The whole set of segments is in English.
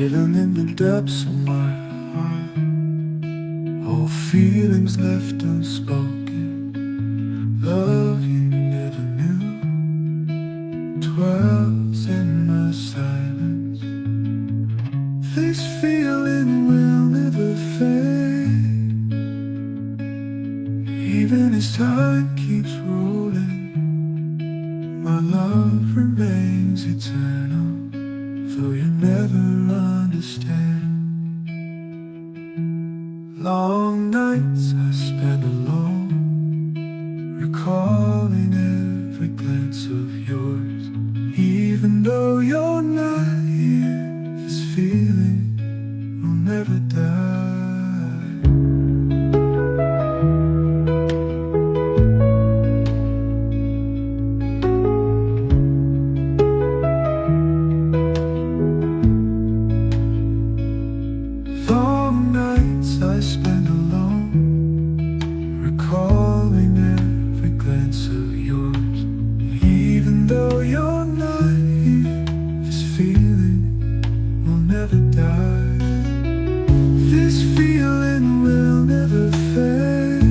hidden in the depths of my heart, all feelings left unspoken. Love you never knew dwells in my silence. This feeling will never fade, even as time keeps rolling. My love remains eternal, though you never understand. Long nights I spend alone, recalling every glance of yours. Even though you're not here, this feeling will never die. Long nights I spend alone, recalling every glance of yours. Even though you're not here, this feeling will never die. This feeling will never fade,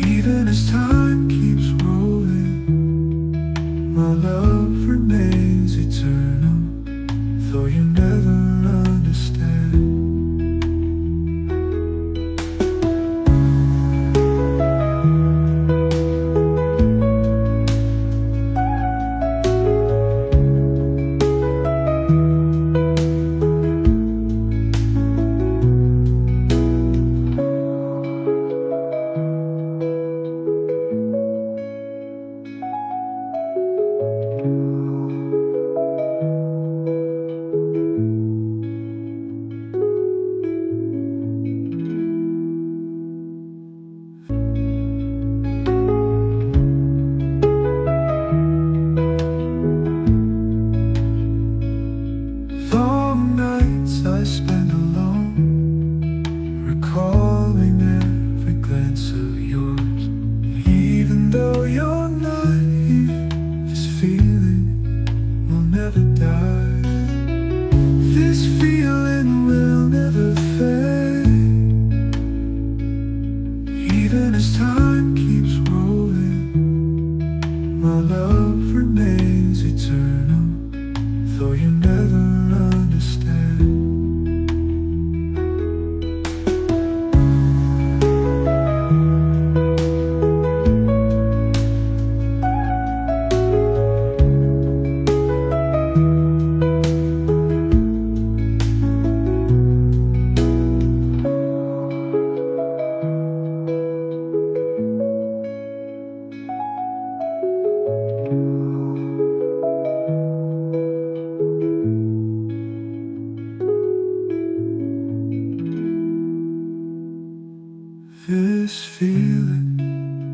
even as time keeps rolling. My love remains eternal, though you never understand. Long nights I spend alone, recalling every glance of yours. Even though you're not here, this feeling will never die. This feeling will never fade, even as time keeps rolling. My love remains eternal, though you never understand. This feeling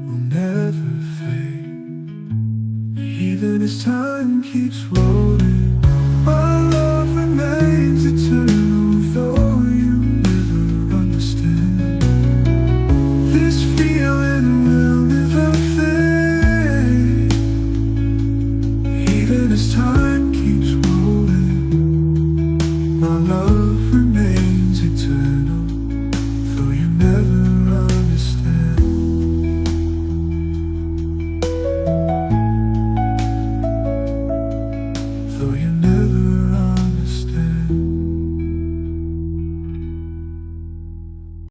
will never fade, even as time keeps rolling.